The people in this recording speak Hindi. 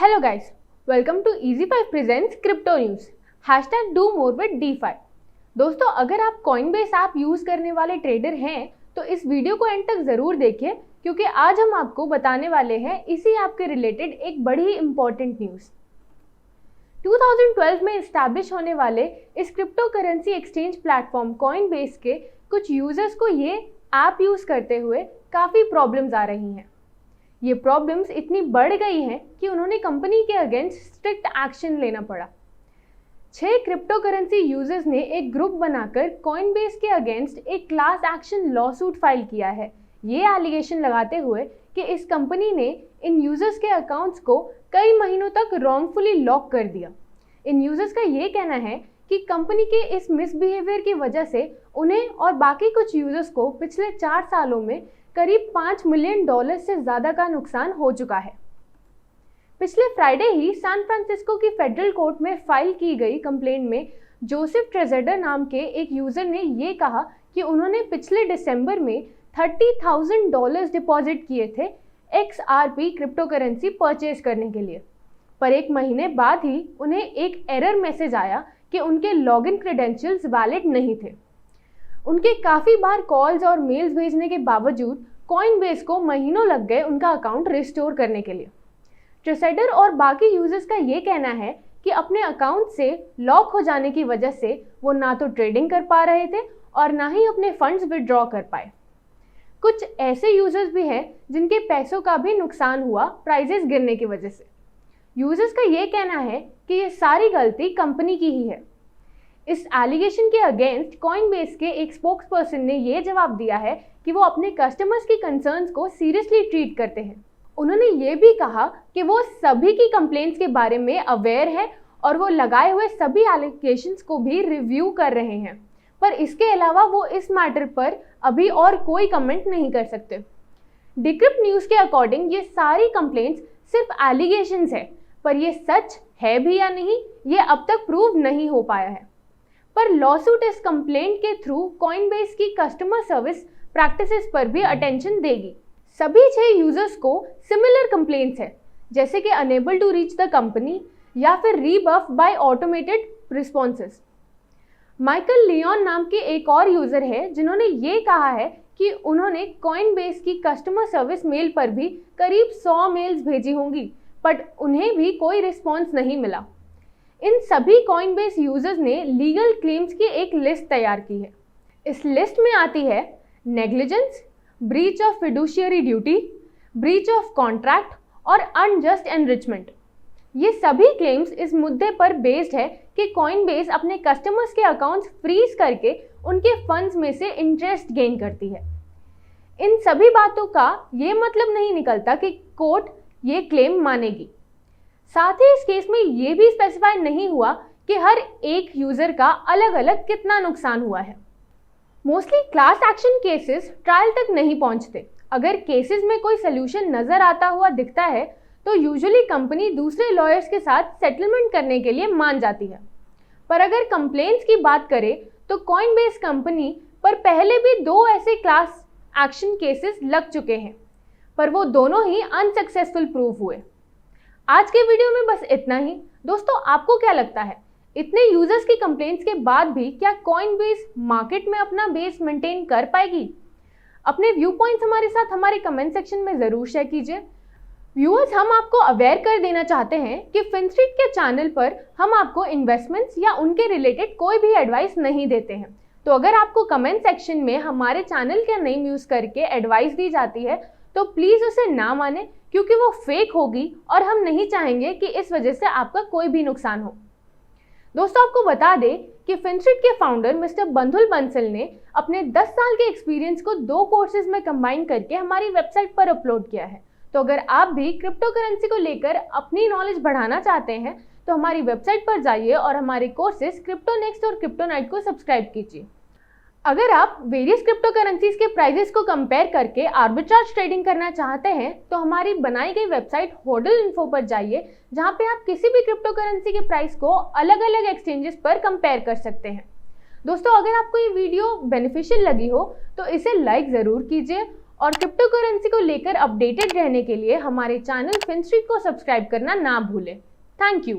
Hello guys, welcome to Easy5 presents Crypto News. #do more with DeFi. दोस्तों, अगर आप Coinbase ऐप यूज करने वाले ट्रेडर हैं तो इस वीडियो को एंड तक जरूर देखिए, क्योंकि आज हम आपको बताने वाले हैं इसी ऐप के रिलेटेड एक बड़ी इंपॉर्टेंट न्यूज। 2012 में इस्टेब्लिश होने वाले इस crypto currency exchange platform Coinbase के कुछ यूजर्स को ये ऐप यूज करते हुए काफी प्रॉब्लम्स आ रही हैं। ये प्रॉब्लम्स इतनी बढ़ गई हैं कि उन्होंने कंपनी के अगेंस्ट स्ट्रिक्ट एक्शन लेना पड़ा। 6 क्रिप्टो करेंसी यूजर्स ने एक ग्रुप बनाकर Coinbase के अगेंस्ट एक क्लास एक्शन लॉसूट फाइल किया है, ये एलिगेशन लगाते हुए कि इस कंपनी ने इन यूजर्स के अकाउंट्स को कई महीनों तक रॉन्गफुली लॉक कर दिया। इन यूजर्स का ये कहना है कि कंपनी के इस मिसबिहेवियर की वजह से उन्हें और बाकी कुछ यूजर्स को पिछले 4 सालों में करीब $5 मिलियन से ज़्यादा का नुकसान हो चुका है। पिछले फ्राइडे ही सैन फ्रांसिस्को की फेडरल कोर्ट में फाइल की गई कंप्लेंट में जोसेफ ट्रेजेडर नाम के एक यूज़र ने ये कहा कि उन्होंने पिछले दिसंबर में $30,000 डिपॉजिट किए थे XRP क्रिप्टो करेंसी परचेज करने के लिए, पर एक महीने बाद ही उन्हें एक एरर मैसेज आया कि उनके लॉगिन क्रेडेंशियल्स वैलिड नहीं थे। उनके काफ़ी बार कॉल्स और मेल्स भेजने के बावजूद Coinbase को महीनों लग गए उनका अकाउंट रिस्टोर करने के लिए। ट्रेसेडर और बाकी यूजर्स का ये कहना है कि अपने अकाउंट से लॉक हो जाने की वजह से वो ना तो ट्रेडिंग कर पा रहे थे और ना ही अपने फंड्स विड्रॉ कर पाए। कुछ ऐसे यूजर्स भी हैं जिनके पैसों का भी नुकसान हुआ प्राइजेस गिरने की वजह से। यूजर्स का ये कहना है कि ये सारी गलती कंपनी की ही है। इस एलिगेशन के अगेंस्ट Coinbase के एक स्पोक्सपर्सन ने ये जवाब दिया है कि वो अपने कस्टमर्स की कंसर्न्स को सीरियसली ट्रीट करते हैं। उन्होंने ये भी कहा कि वो सभी की कंप्लेंट्स के बारे में अवेयर है और वो लगाए हुए सभी एलिगेशंस को भी रिव्यू कर रहे हैं, पर इसके अलावा वो इस मैटर पर अभी और कोई कमेंट नहीं कर सकते। डिक्रिप्ट न्यूज़ के अकॉर्डिंग ये सारी कंप्लेंट्स सिर्फ एलिगेशंस है, पर ये सच है भी या नहीं ये अब तक प्रूव नहीं हो पाया है। पर लॉसूट इस कंप्लेंट के थ्रू Coinbase की कस्टमर सर्विस प्रैक्टिसेस पर भी अटेंशन देगी। सभी 6 यूजर्स को सिमिलर कंप्लेंट्स है, जैसे कि unable to reach the company या फिर rebuff by automated responses. Michael Leon नाम के एक और यूजर है जिन्होंने ये कहा है कि उन्होंने Coinbase की कस्टमर सर्विस मेल पर भी करीब 100 मेल्स भेजी होंगी, बट उन्हें भी कोई रिस्पॉन्स नहीं मिला। इन सभी Coinbase यूजर्स ने लीगल क्लेम्स की एक लिस्ट तैयार की है। इस लिस्ट में आती है negligence, breach of fiduciary duty, breach of contract और अनजस्ट एनरिचमेंट। ये सभी क्लेम्स इस मुद्दे पर बेस्ड है कि Coinbase अपने कस्टमर्स के अकाउंट्स फ्रीज करके उनके फंड्स में से इंटरेस्ट गेन करती है। इन सभी बातों का ये मतलब नहीं निकलता कि कोर्ट ये क्लेम मानेगी। साथ ही इस केस में ये भी स्पेसिफाई नहीं हुआ कि हर एक यूजर का अलग अलग कितना नुकसान हुआ है। Mostly class action cases trial तक नहीं पहुंचते। अगर केसेस में कोई सोल्यूशन नजर आता हुआ दिखता है तो यूजुअली कंपनी दूसरे लॉयर्स के साथ सेटलमेंट करने के लिए मान जाती है। पर अगर कंप्लेंट्स की बात करें तो Coinbase कंपनी पर पहले भी 2 ऐसे क्लास एक्शन केसेस लग चुके हैं, पर वो दोनों ही अनसक्सेसफुल प्रूव हुए। आज के वीडियो में बस इतना ही। दोस्तों, आपको क्या लगता है, इतने यूजर्स की कंप्लेंट्स के बाद भी क्या Coinbase मार्केट में अपना बेस मेंटेन कर पाएगी? अपने व्यू पॉइंट्स हमारे साथ हमारे कमेंट सेक्शन में ज़रूर शेयर कीजिए। व्यूअर्स, हम आपको अवेयर कर देना चाहते हैं कि फिनस्ट्रीट के चैनल पर हम आपको इन्वेस्टमेंट्स या उनके रिलेटेड कोई भी एडवाइस नहीं देते हैं। तो अगर आपको कमेंट सेक्शन में हमारे चैनल का नेम यूज़ करके एडवाइस दी जाती है तो प्लीज़ उसे ना माने, क्योंकि वो फेक होगी और हम नहीं चाहेंगे कि इस वजह से आपका कोई भी नुकसान हो। दोस्तों, आपको बता दें कि फिनस्ट्रीट के फाउंडर मिस्टर बंधुल बंसल ने अपने 10 साल के एक्सपीरियंस को 2 कोर्सेज में कंबाइन करके हमारी वेबसाइट पर अपलोड किया है। तो अगर आप भी क्रिप्टो करेंसी को लेकर अपनी नॉलेज बढ़ाना चाहते हैं तो हमारी वेबसाइट पर जाइए और हमारे कोर्सेज क्रिप्टो नेक्स्ट और क्रिप्टो नाइट को सब्सक्राइब कीजिए। अगर आप वेरियस क्रिप्टो करेंसीज के प्राइजेस को कंपेयर करके आर्बिट्राज ट्रेडिंग करना चाहते हैं तो हमारी बनाई गई वेबसाइट होडल इन्फो पर जाइए, जहां पे आप किसी भी क्रिप्टो करेंसी के प्राइस को अलग अलग एक्सचेंजेस पर कंपेयर कर सकते हैं। दोस्तों, अगर आपको ये वीडियो बेनिफिशियल लगी हो तो इसे लाइक ज़रूर कीजिए और क्रिप्टो करेंसी को लेकर अपडेटेड रहने के लिए हमारे चैनल फिनस्ट्रीट को सब्सक्राइब करना ना भूलें। Thank you.